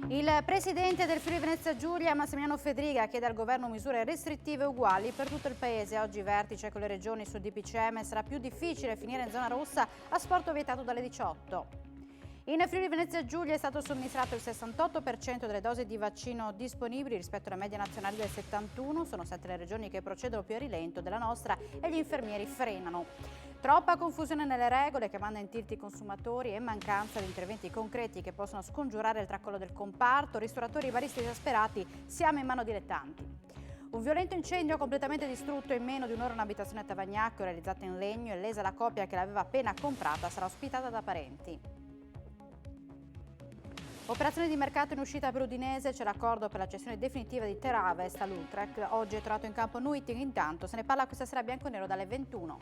Il presidente del Friuli Venezia Giulia, Massimiliano Fedriga, chiede al governo misure restrittive uguali per tutto il paese. Oggi vertice con le regioni sul DPCM, sarà più difficile finire in zona rossa a sport vietato dalle 18. In Friuli Venezia Giulia è stato somministrato il 68% delle dosi di vaccino disponibili rispetto alla media nazionale del 71%. Sono 7 le regioni che procedono più a rilento della nostra e gli infermieri frenano. Troppa confusione nelle regole che manda in tilt i consumatori e mancanza di interventi concreti che possono scongiurare il tracollo del comparto. Ristoratori e baristi esasperati, siamo in mano dilettanti. Un violento incendio ha completamente distrutto in meno di un'ora un'abitazione a Tavagnacco realizzata in legno e lesa la coppia che l'aveva appena comprata sarà ospitata da parenti. Operazione di mercato in uscita per Udinese, c'è l'accordo per la cessione definitiva di Teravest all'Utrecht. Oggi è tornato in campo Nuiting, intanto se ne parla questa sera bianco-nero dalle 21.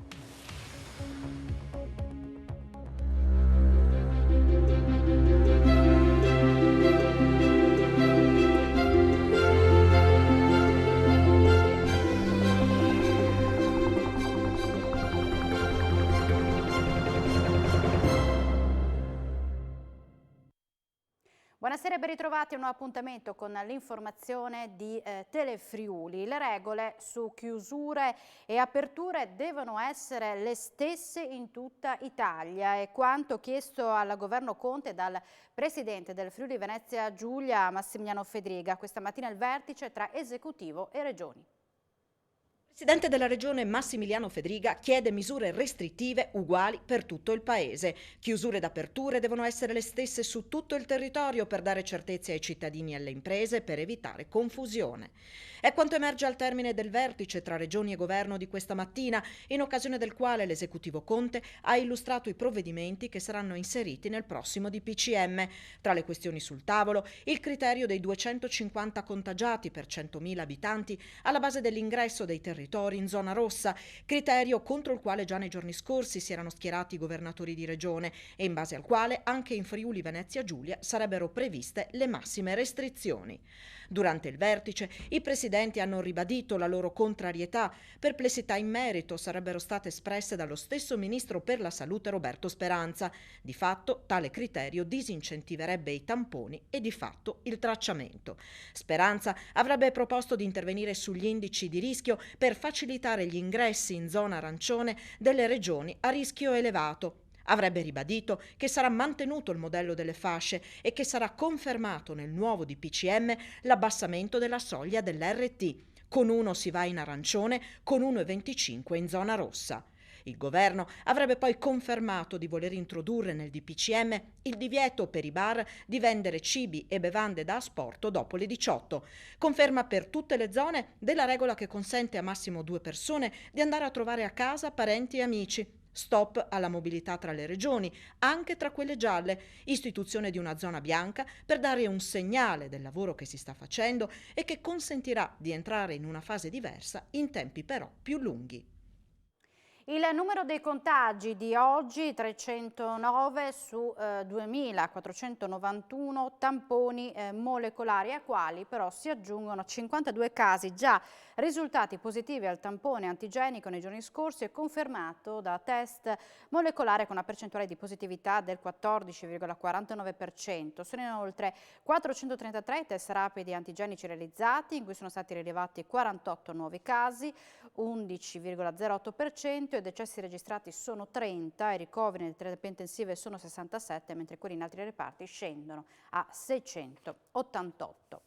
Buonasera e ben ritrovati a un nuovo appuntamento con l'informazione di Telefriuli. Le regole su chiusure e aperture devono essere le stesse in tutta Italia, è quanto chiesto al governo Conte dal presidente del Friuli Venezia Giulia, Massimiliano Fedriga. Questa mattina il vertice tra esecutivo e regioni. Il presidente della regione Massimiliano Fedriga chiede misure restrittive uguali per tutto il paese. Chiusure ed aperture devono essere le stesse su tutto il territorio per dare certezze ai cittadini e alle imprese per evitare confusione. È quanto emerge al termine del vertice tra regioni e governo di questa mattina, in occasione del quale l'esecutivo Conte ha illustrato i provvedimenti che saranno inseriti nel prossimo DPCM. Tra le questioni sul tavolo, il criterio dei 250 contagiati per 100.000 abitanti alla base dell'ingresso dei territori in zona rossa, criterio contro il quale già nei giorni scorsi si erano schierati i governatori di regione e in base al quale anche in Friuli Venezia Giulia sarebbero previste le massime restrizioni. Durante il vertice i presidenti hanno ribadito la loro contrarietà. Perplessità in merito sarebbero state espresse dallo stesso ministro per la salute Roberto Speranza. Di fatto tale criterio disincentiverebbe i tamponi e di fatto il tracciamento. Speranza avrebbe proposto di intervenire sugli indici di rischio per facilitare gli ingressi in zona arancione delle regioni a rischio elevato. Avrebbe ribadito che sarà mantenuto il modello delle fasce e che sarà confermato nel nuovo DPCM l'abbassamento della soglia dell'RT. Con uno si va in arancione, con 1,25 in zona rossa. Il governo avrebbe poi confermato di voler introdurre nel DPCM il divieto per i bar di vendere cibi e bevande da asporto dopo le 18. Conferma per tutte le zone della regola che consente a massimo 2 persone di andare a trovare a casa parenti e amici. Stop alla mobilità tra le regioni, anche tra quelle gialle, istituzione di una zona bianca per dare un segnale del lavoro che si sta facendo e che consentirà di entrare in una fase diversa in tempi però più lunghi. Il numero dei contagi di oggi 309 su 2.491 tamponi molecolari, a quali però si aggiungono 52 casi già risultati positivi al tampone antigenico nei giorni scorsi e confermato da test molecolare con una percentuale di positività del 14,49%. Sono inoltre 433 test rapidi antigenici realizzati, in cui sono stati rilevati 48 nuovi casi, 11,08%, i decessi registrati sono 30, i ricoveri nelle terapie intensive sono 67, mentre quelli in altri reparti scendono a 688.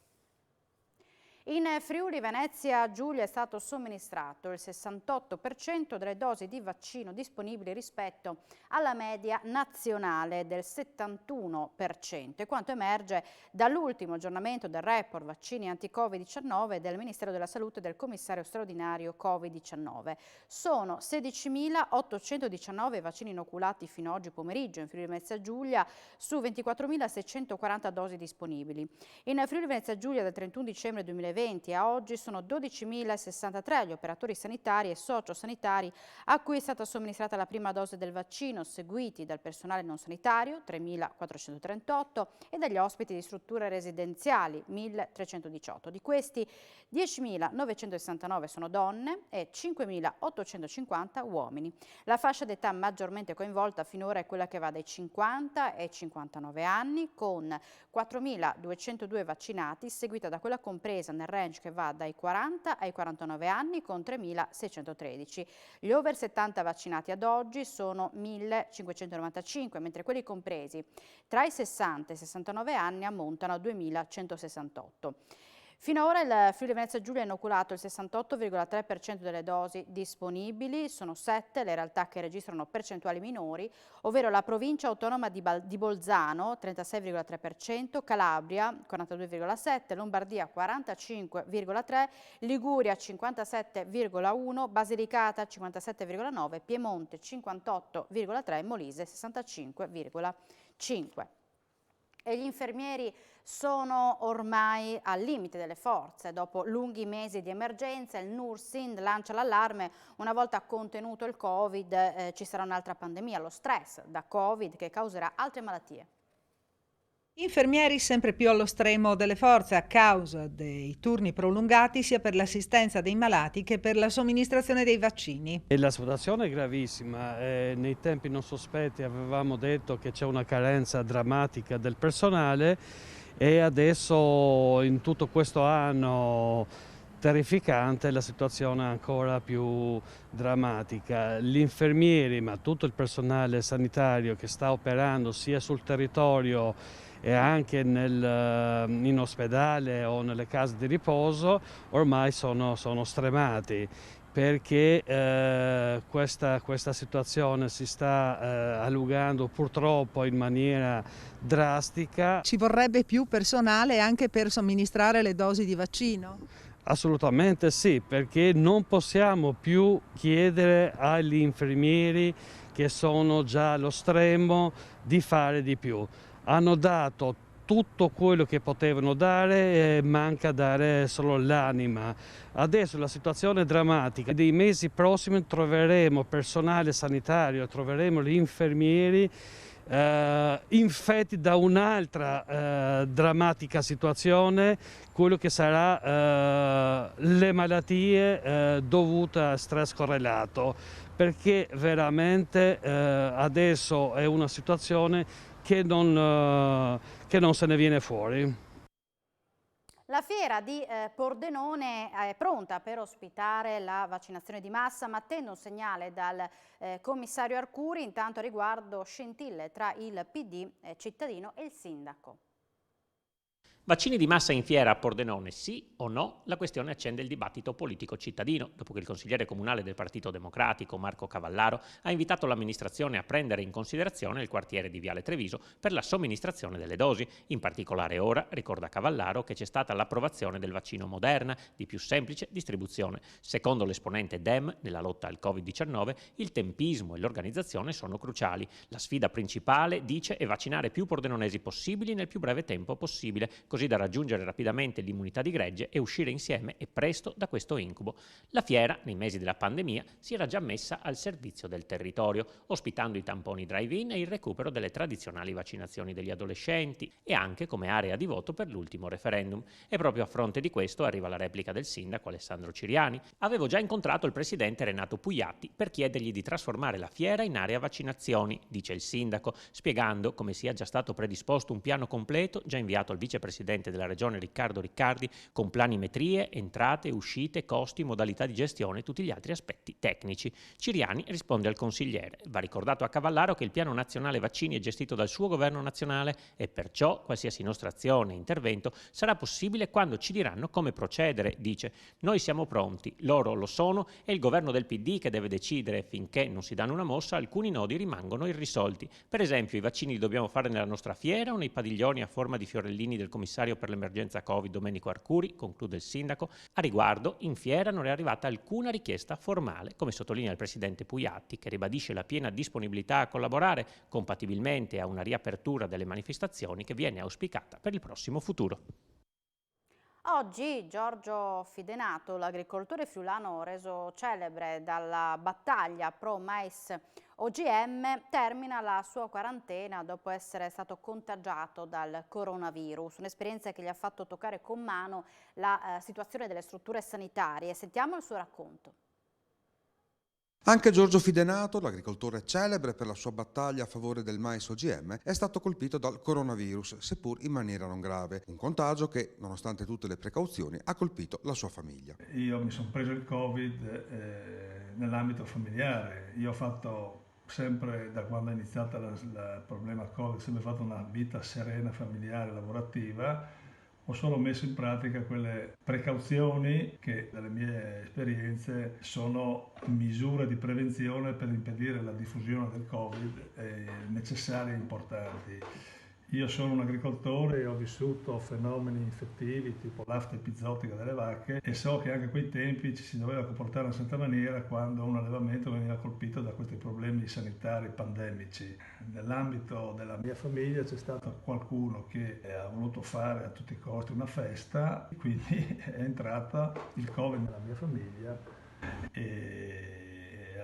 In Friuli Venezia Giulia è stato somministrato il 68% delle dosi di vaccino disponibili rispetto alla media nazionale del 71%, e quanto emerge dall'ultimo aggiornamento del report vaccini anti-Covid-19 del Ministero della Salute e del Commissario straordinario Covid-19. Sono 16.819 vaccini inoculati fino a oggi pomeriggio in Friuli Venezia Giulia su 24.640 dosi disponibili. In Friuli Venezia Giulia dal 31 dicembre 2020 2020 a oggi sono 12.063 gli operatori sanitari e sociosanitari a cui è stata somministrata la prima dose del vaccino, seguiti dal personale non sanitario, 3.438, e dagli ospiti di strutture residenziali, 1.318. Di questi 10.969 sono donne e 5.850 uomini. La fascia d'età maggiormente coinvolta finora è quella che va dai 50 ai 59 anni, con 4.202 vaccinati, seguita da quella compresa nel range che va dai 40 ai 49 anni, con 3.613. Gli over 70 vaccinati ad oggi sono 1.595, mentre quelli compresi tra i 60 e i 69 anni ammontano a 2.168. Finora il Friuli Venezia Giulia ha inoculato il 68,3% delle dosi disponibili, sono 7 le realtà che registrano percentuali minori, ovvero la provincia autonoma di Bolzano 36,3%, Calabria 42,7%, Lombardia 45,3%, Liguria 57,1%, Basilicata 57,9%, Piemonte 58,3% e Molise 65,5%. E gli infermieri sono ormai al limite delle forze. Dopo lunghi mesi di emergenza, il NURSIN lancia l'allarme: una volta contenuto il Covid ci sarà un'altra pandemia, lo stress da Covid, che causerà altre malattie. Infermieri sempre più allo stremo delle forze a causa dei turni prolungati sia per l'assistenza dei malati che per la somministrazione dei vaccini. La situazione è gravissima, nei tempi non sospetti avevamo detto che c'è una carenza drammatica del personale e adesso in tutto questo anno terrificante la situazione è ancora più drammatica. Gli infermieri, ma tutto il personale sanitario che sta operando sia sul territorio e anche in ospedale o nelle case di riposo ormai sono stremati, perché questa situazione si sta allungando purtroppo in maniera drastica. Ci vorrebbe più personale anche per somministrare le dosi di vaccino? Assolutamente sì, perché non possiamo più chiedere agli infermieri, che sono già allo stremo, di fare di più. Hanno dato tutto quello che potevano dare e manca dare solo l'anima. Adesso la situazione è drammatica. Nei mesi prossimi troveremo personale sanitario, troveremo gli infermieri infetti da un'altra drammatica situazione, quello che sarà le malattie dovute a stress correlato, perché veramente adesso è una situazione che non se ne viene fuori. La fiera di Pordenone è pronta per ospitare la vaccinazione di massa, ma attende un segnale dal commissario Arcuri. Intanto, a riguardo, scintille tra il PD cittadino e il sindaco. Vaccini di massa in fiera a Pordenone, sì o no? La questione accende il dibattito politico cittadino, dopo che il consigliere comunale del Partito Democratico, Marco Cavallaro, ha invitato l'amministrazione a prendere in considerazione il quartiere di Viale Treviso per la somministrazione delle dosi. In particolare ora, ricorda Cavallaro, che c'è stata l'approvazione del vaccino Moderna di più semplice distribuzione. Secondo l'esponente Dem, nella lotta al Covid-19, il tempismo e l'organizzazione sono cruciali. La sfida principale, dice, è vaccinare più pordenonesi possibili nel più breve tempo possibile, così da raggiungere rapidamente l'immunità di gregge e uscire insieme e presto da questo incubo. La fiera, nei mesi della pandemia, si era già messa al servizio del territorio, ospitando i tamponi drive-in e il recupero delle tradizionali vaccinazioni degli adolescenti e anche come area di voto per l'ultimo referendum. E proprio a fronte di questo arriva la replica del sindaco Alessandro Ciriani. Avevo già incontrato il presidente Renato Pugliatti per chiedergli di trasformare la fiera in area vaccinazioni, dice il sindaco, spiegando come sia già stato predisposto un piano completo già inviato al vicepresidente della regione Riccardo Riccardi con planimetrie, entrate, uscite, costi, modalità di gestione e tutti gli altri aspetti tecnici. Ciriani risponde al consigliere: va ricordato a Cavallaro che il piano nazionale vaccini è gestito dal suo governo nazionale e perciò qualsiasi nostra azione e intervento sarà possibile quando ci diranno come procedere, dice. Noi siamo pronti, loro lo sono, è il governo del PD che deve decidere. Finché non si danno una mossa, alcuni nodi rimangono irrisolti. Per esempio, i vaccini li dobbiamo fare nella nostra fiera o nei padiglioni a forma di fiorellini del commissario per l'emergenza Covid Domenico Arcuri, conclude il sindaco. A riguardo, in fiera non è arrivata alcuna richiesta formale, come sottolinea il presidente Pugliatti, che ribadisce la piena disponibilità a collaborare compatibilmente a una riapertura delle manifestazioni che viene auspicata per il prossimo futuro. Oggi Giorgio Fidenato, l'agricoltore friulano reso celebre dalla battaglia pro mais OGM, termina la sua quarantena dopo essere stato contagiato dal coronavirus. Un'esperienza che gli ha fatto toccare con mano la situazione delle strutture sanitarie. Sentiamo il suo racconto. Anche Giorgio Fidenato, l'agricoltore celebre per la sua battaglia a favore del mais OGM, è stato colpito dal coronavirus, seppur in maniera non grave. Un contagio che, nonostante tutte le precauzioni, ha colpito la sua famiglia. Io mi sono preso il Covid nell'ambito familiare. Io ho fatto sempre, da quando è iniziato il problema Covid, sempre fatto una vita serena, familiare, lavorativa. Ho solo messo in pratica quelle precauzioni che, dalle mie esperienze, sono misure di prevenzione per impedire la diffusione del Covid necessarie e importanti. Io sono un agricoltore e ho vissuto fenomeni infettivi tipo l'afta epizootica delle vacche e so che anche a quei tempi ci si doveva comportare in una certa maniera quando un allevamento veniva colpito da questi problemi sanitari pandemici. Nell'ambito della mia famiglia c'è stato qualcuno che ha voluto fare a tutti i costi una festa, quindi è entrato il Covid nella mia famiglia e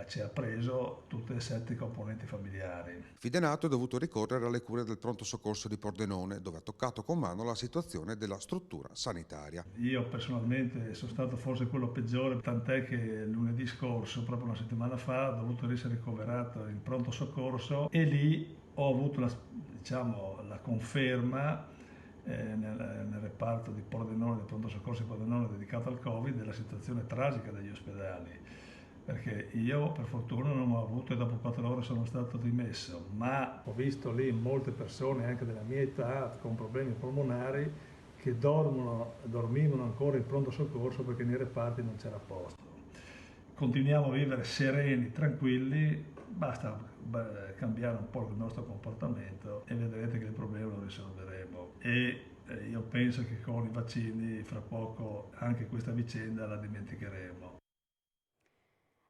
ci ha preso tutte e 7 componenti familiari. Fidenato è dovuto ricorrere alle cure del pronto soccorso di Pordenone, dove ha toccato con mano la situazione della struttura sanitaria. Io personalmente sono stato forse quello peggiore, tant'è che lunedì scorso, proprio una settimana fa, ho dovuto essere ricoverato in pronto soccorso e lì ho avuto la conferma nel reparto di Pordenone, del pronto soccorso di Pordenone dedicato al Covid, della situazione tragica degli ospedali. Perché io per fortuna non ho avuto e dopo 4 ore sono stato dimesso, ma ho visto lì molte persone anche della mia età con problemi polmonari che dormivano ancora in pronto soccorso perché nei reparti non c'era posto. Continuiamo a vivere sereni, tranquilli, basta cambiare un po' il nostro comportamento e vedrete che il problema lo risolveremo. E io penso che con i vaccini fra poco anche questa vicenda la dimenticheremo.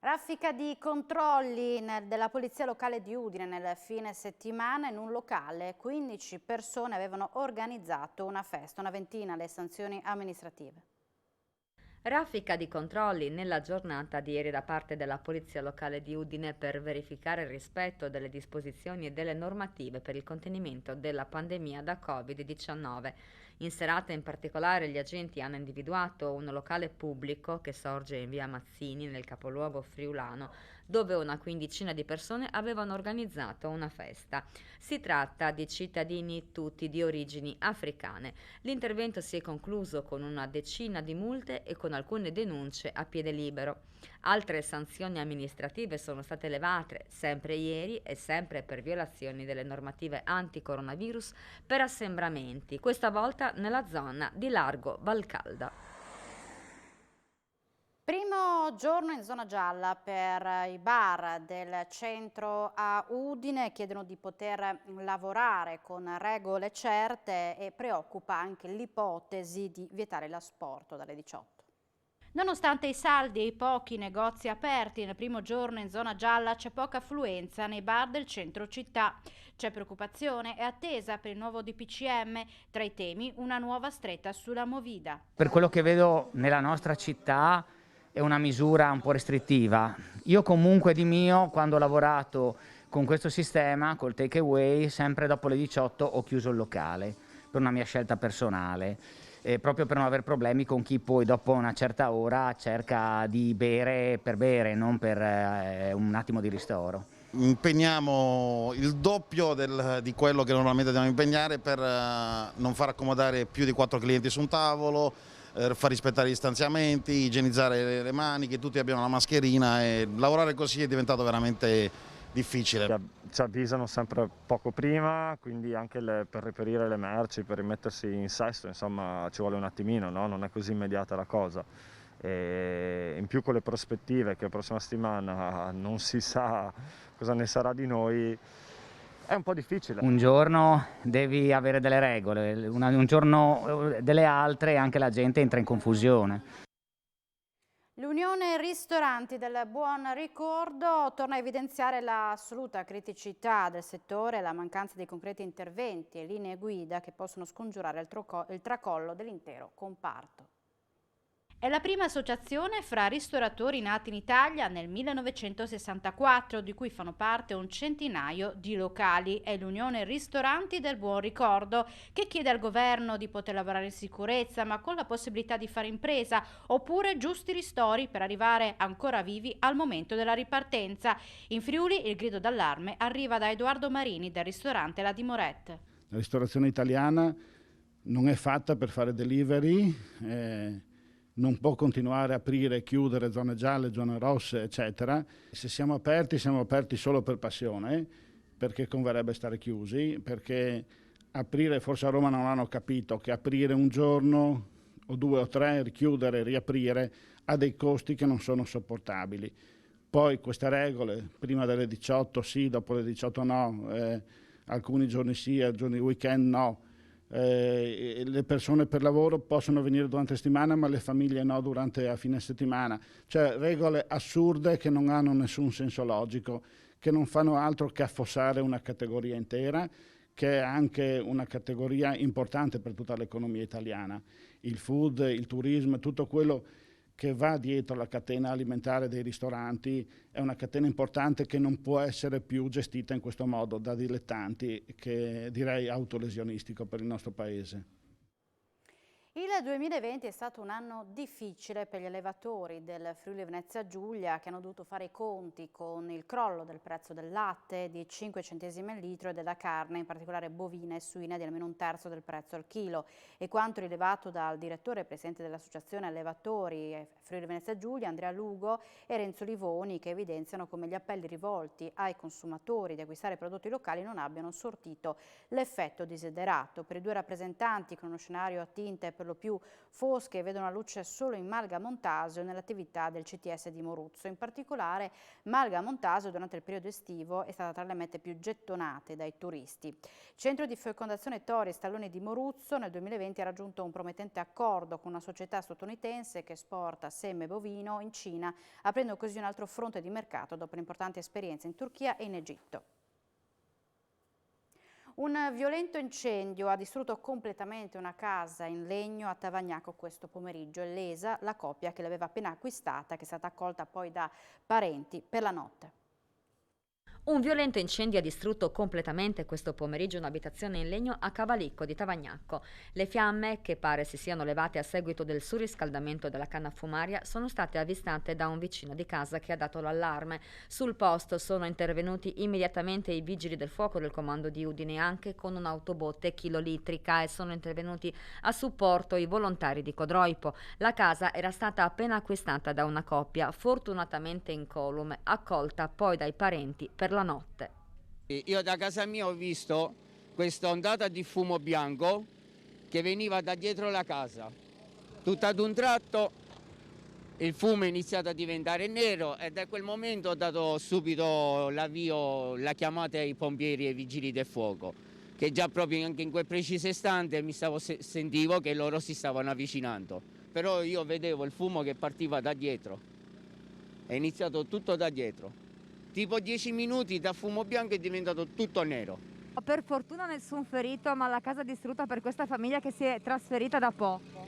Raffica di controlli della Polizia Locale di Udine nel fine settimana in un locale. 15 persone avevano organizzato una festa, una ventina le sanzioni amministrative. Raffica di controlli nella giornata di ieri da parte della Polizia Locale di Udine per verificare il rispetto delle disposizioni e delle normative per il contenimento della pandemia da Covid-19. In serata in particolare gli agenti hanno individuato un locale pubblico che sorge in via Mazzini nel capoluogo friulano, dove una quindicina di persone avevano organizzato una festa. Si tratta di cittadini tutti di origini africane. L'intervento si è concluso con una decina di multe e con alcune denunce a piede libero. Altre sanzioni amministrative sono state elevate sempre ieri e sempre per violazioni delle normative anti-coronavirus per assembramenti, questa volta nella zona di Largo Valcalda. Primo giorno in zona gialla per i bar del centro a Udine, chiedono di poter lavorare con regole certe e preoccupa anche l'ipotesi di vietare l'asporto dalle 18. Nonostante i saldi e i pochi negozi aperti nel primo giorno in zona gialla c'è poca affluenza nei bar del centro città. C'è preoccupazione e attesa per il nuovo DPCM, tra i temi una nuova stretta sulla Movida. Per quello che vedo nella nostra città è una misura un po' restrittiva. Io comunque di mio, quando ho lavorato con questo sistema, col take away, sempre dopo le 18 ho chiuso il locale, per una mia scelta personale, proprio per non avere problemi con chi poi dopo una certa ora cerca di bere per bere, non per un attimo di ristoro. Impegniamo il doppio di quello che normalmente dobbiamo impegnare per non far accomodare più di 4 clienti su un tavolo, far rispettare gli distanziamenti, igienizzare le mani, che tutti abbiano la mascherina, e lavorare così è diventato veramente difficile. Ci avvisano sempre poco prima, quindi anche per reperire le merci, per rimettersi in sesto, insomma ci vuole un attimino, no? Non è così immediata la cosa. E in più con le prospettive che la prossima settimana non si sa cosa ne sarà di noi, è un po' difficile. Un giorno devi avere delle regole, un giorno delle altre e anche la gente entra in confusione. L'Unione Ristoranti del Buon Ricordo torna a evidenziare l'assoluta criticità del settore e la mancanza di concreti interventi e linee guida che possono scongiurare il tracollo dell'intero comparto. È la prima associazione fra ristoratori nati in Italia nel 1964, di cui fanno parte un centinaio di locali. È l'Unione Ristoranti del Buon Ricordo, che chiede al governo di poter lavorare in sicurezza, ma con la possibilità di fare impresa, oppure giusti ristori per arrivare ancora vivi al momento della ripartenza. In Friuli il grido d'allarme arriva da Edoardo Marini del ristorante La Dimorette. La ristorazione italiana non è fatta per fare delivery, non può continuare a aprire e chiudere zone gialle, zone rosse, eccetera. Se siamo aperti solo per passione, perché converrebbe stare chiusi, perché aprire, forse a Roma non hanno capito che aprire un giorno o 2 o 3, richiudere, riaprire, ha dei costi che non sono sopportabili. Poi queste regole, prima delle 18 sì, dopo le 18 no, alcuni giorni sì, giorni weekend no. Le persone per lavoro possono venire durante la settimana, ma le famiglie no durante la fine settimana. Cioè regole assurde che non hanno nessun senso logico, che non fanno altro che affossare una categoria intera, che è anche una categoria importante per tutta l'economia italiana. Il food, il turismo, tutto quello che va dietro la catena alimentare dei ristoranti è una catena importante che non può essere più gestita in questo modo da dilettanti, che direi autolesionistico per il nostro paese. Il 2020 è stato un anno difficile per gli allevatori del Friuli Venezia Giulia, che hanno dovuto fare i conti con il crollo del prezzo del latte di 5 centesimi al litro e della carne, in particolare bovina e suina, di almeno un terzo del prezzo al chilo. E quanto rilevato dal direttore e presidente dell'Associazione Allevatori Friuli Venezia Giulia, Andrea Lugo, e Renzo Livoni, che evidenziano come gli appelli rivolti ai consumatori di acquistare prodotti locali non abbiano sortito l'effetto desiderato. Per i due rappresentanti, con uno scenario a tinte per lo più fosche, vedono la luce solo in Malga Montasio nell'attività del CTS di Moruzzo. In particolare Malga Montasio durante il periodo estivo è stata tra le mete più gettonate dai turisti. Centro di fecondazione tori stalloni di Moruzzo nel 2020 ha raggiunto un promettente accordo con una società statunitense che esporta seme bovino in Cina, aprendo così un altro fronte di mercato dopo un'importante esperienza in Turchia e in Egitto. Un violento incendio ha distrutto completamente una casa in legno a Tavagnaco questo pomeriggio. È lesa la coppia che l'aveva appena acquistata, che è stata accolta poi da parenti per la notte. Un violento incendio ha distrutto completamente questo pomeriggio un'abitazione in legno a Cavalicco di Tavagnacco. Le fiamme, che pare si siano levate a seguito del surriscaldamento della canna fumaria, sono state avvistate da un vicino di casa che ha dato l'allarme. Sul posto sono intervenuti immediatamente i vigili del fuoco del comando di Udine, anche con un'autobotte chilolitrica, e sono intervenuti a supporto i volontari di Codroipo. La casa era stata appena acquistata da una coppia, fortunatamente incolume, accolta poi dai parenti per la notte. Io da casa mia ho visto questa ondata di fumo bianco che veniva da dietro la casa. Tutto ad un tratto il fumo è iniziato a diventare nero e da quel momento ho dato subito l'avvio, la chiamata ai pompieri e ai vigili del fuoco, che già proprio anche in quel preciso istante sentivo che loro si stavano avvicinando. Però io vedevo il fumo che partiva da dietro. È iniziato tutto da dietro. Tipo 10 minuti da fumo bianco è diventato tutto nero. Per fortuna nessun ferito, ma la casa è distrutta per questa famiglia che si è trasferita da poco.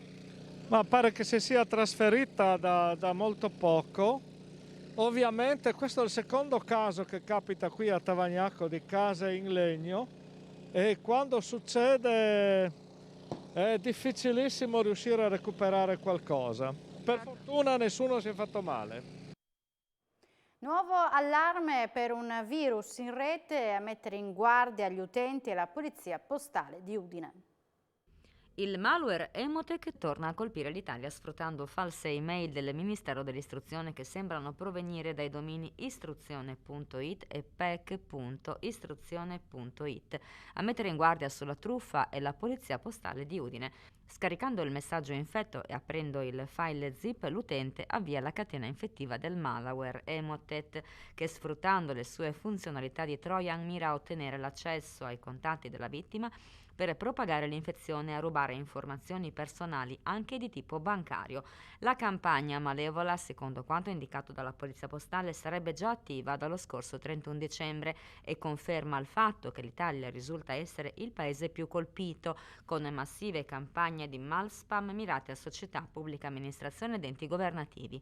Ma pare che si sia trasferita da molto poco. Ovviamente questo è il secondo caso che capita qui a Tavagnacco di case in legno, e quando succede è difficilissimo riuscire a recuperare qualcosa. Per fortuna nessuno si è fatto male. Nuovo allarme per un virus in rete a mettere in guardia gli utenti e la polizia postale di Udine. Il malware Emotech torna a colpire l'Italia sfruttando false email del Ministero dell'Istruzione che sembrano provenire dai domini istruzione.it e pec.istruzione.it. A mettere in guardia sulla truffa è la Polizia Postale di Udine. Scaricando il messaggio infetto e aprendo il file zip, l'utente avvia la catena infettiva del malware Emotet, che sfruttando le sue funzionalità di Trojan mira a ottenere l'accesso ai contatti della vittima per propagare l'infezione e a rubare informazioni personali anche di tipo bancario. La campagna malevola, secondo quanto indicato dalla Polizia Postale, sarebbe già attiva dallo scorso 31 dicembre e conferma il fatto che l'Italia risulta essere il paese più colpito, con massive campagne di malspam mirate a società, pubblica amministrazione ed enti governativi.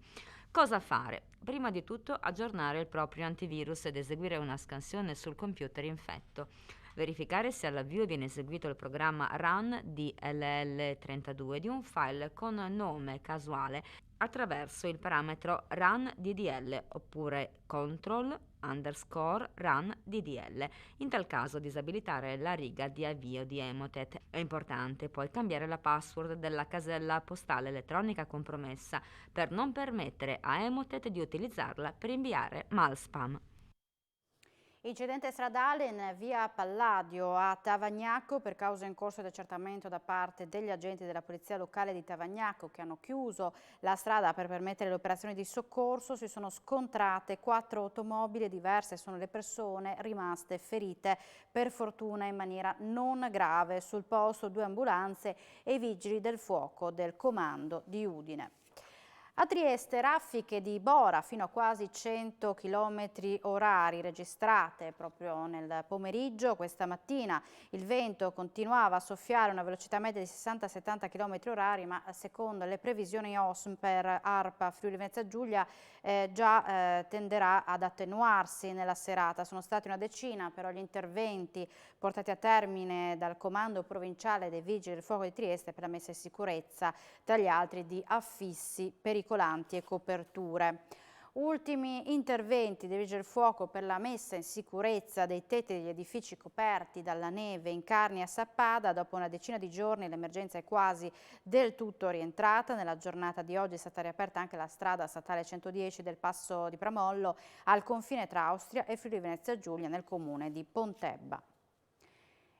Cosa fare? Prima di tutto aggiornare il proprio antivirus ed eseguire una scansione sul computer infetto. Verificare se all'avvio viene eseguito il programma run DLL32 di un file con nome casuale attraverso il parametro run ddl oppure control_run ddl. In tal caso disabilitare la riga di avvio di Emotet. È importante poi cambiare la password della casella postale elettronica compromessa per non permettere a Emotet di utilizzarla per inviare malspam. Incidente stradale in via Palladio a Tavagnacco per causa in corso di accertamento da parte degli agenti della polizia locale di Tavagnacco che hanno chiuso la strada per permettere le operazioni di soccorso. Si sono scontrate 4 automobili, diverse sono le persone rimaste ferite, per fortuna in maniera non grave. Sul posto 2 ambulanze e i vigili del fuoco del comando di Udine. A Trieste raffiche di bora fino a quasi 100 km/h registrate proprio nel pomeriggio. Questa mattina il vento continuava a soffiare a una velocità media di 60-70 km/h, ma secondo le previsioni OSM per ARPA Friuli Venezia Giulia già tenderà ad attenuarsi nella serata. Sono stati una decina però gli interventi portati a termine dal Comando Provinciale dei Vigili del Fuoco di Trieste per la messa in sicurezza, tra gli altri, di affissi pericolanti e coperture. Ultimi interventi dei Vigili del Fuoco per la messa in sicurezza dei tetti degli edifici coperti dalla neve in Carni a Sappada. Dopo una decina di giorni l'emergenza è quasi del tutto rientrata. Nella giornata di oggi è stata riaperta anche la strada statale 110 del Passo di Pramollo al confine tra Austria e Friuli Venezia Giulia nel comune di Pontebba.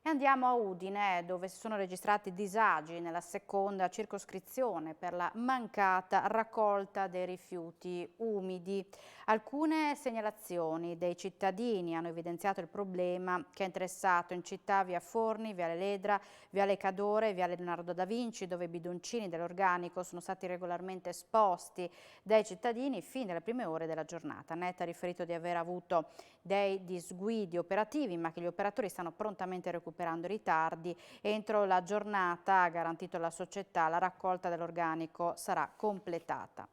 E andiamo a Udine, dove si sono registrati disagi nella seconda circoscrizione per la mancata raccolta dei rifiuti umidi. Alcune segnalazioni dei cittadini hanno evidenziato il problema che ha interessato in città via Forni, viale Ledra, viale Cadore, viale Leonardo da Vinci, dove i bidoncini dell'organico sono stati regolarmente esposti dai cittadini fin dalle prime ore della giornata. NET ha riferito di aver avuto dei disguidi operativi, ma che gli operatori stanno prontamente recuperando i ritardi. Entro la giornata, ha garantito la società, la raccolta dell'organico sarà completata.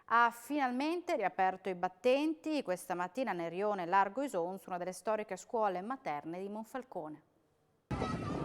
Ha finalmente riaperto i battenti questa mattina nel rione Largo Isonzo, una delle storiche scuole materne di Monfalcone.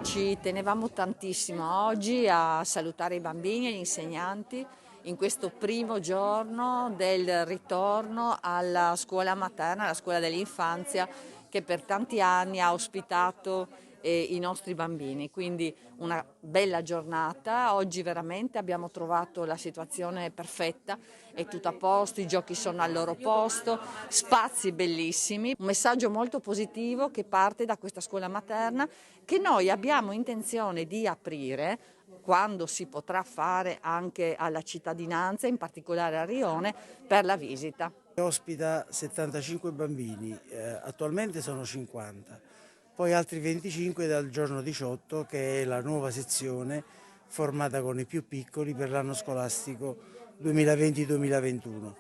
Ci tenevamo tantissimo oggi a salutare i bambini e gli insegnanti in questo primo giorno del ritorno alla scuola materna, alla scuola dell'infanzia, che per tanti anni ha ospitato i nostri bambini, quindi una bella giornata. Oggi veramente abbiamo trovato la situazione perfetta, è tutto a posto, i giochi sono al loro posto, spazi bellissimi, un messaggio molto positivo che parte da questa scuola materna che noi abbiamo intenzione di aprire quando si potrà fare anche alla cittadinanza, in particolare a Rione, per la visita. Ospita 75 bambini, attualmente sono 50. Poi altri 25 dal giorno 18, che è la nuova sezione formata con i più piccoli per l'anno scolastico 2020-2021.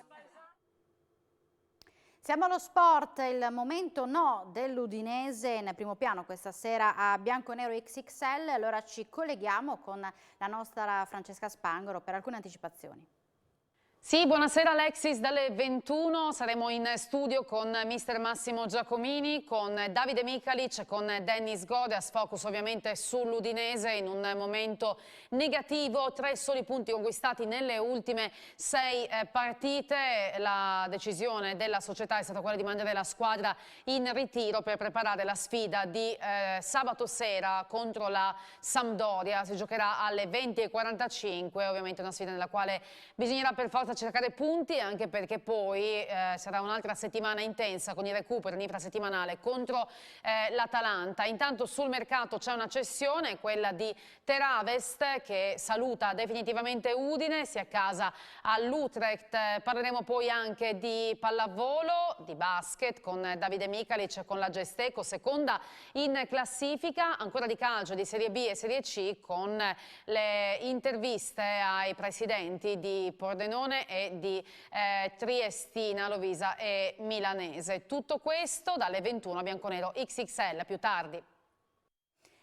Siamo allo sport, il momento no dell'Udinese in primo piano questa sera a Bianconero XXL. Allora ci colleghiamo con la nostra Francesca Spangoro per alcune anticipazioni. Sì, buonasera Alexis, dalle 21 saremo in studio con mister Massimo Giacomini, con Davide Micalic, con Dennis Godeas, focus ovviamente sull'Udinese in un momento negativo, 3 soli punti conquistati nelle ultime 6 partite. La decisione della società è stata quella di mandare la squadra in ritiro per preparare la sfida di sabato sera contro la Sampdoria. Si giocherà alle 20:45, ovviamente una sfida nella quale bisognerà per forza forza a cercare punti, anche perché poi sarà un'altra settimana intensa con i recuperi in infrasettimanale contro l'Atalanta. Intanto sul mercato c'è una cessione, quella di Teravest, che saluta definitivamente Udine, si accasa all'Utrecht. Parleremo poi anche di pallavolo, di basket con Davide Micalic, con la Gesteco, seconda in classifica, ancora di calcio di Serie B e Serie C, con le interviste ai presidenti di Pordenone e di Triestina, Lovisa e Milanese. Tutto questo dalle 21 a Bianconero XXL, più tardi.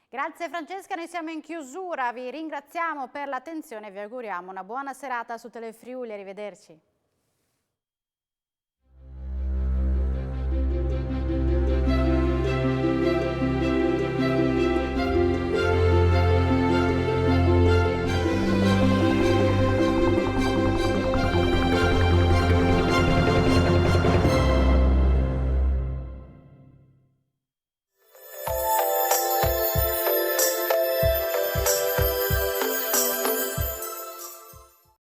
Grazie Francesca, noi siamo in chiusura, vi ringraziamo per l'attenzione e vi auguriamo una buona serata su Telefriuli, arrivederci.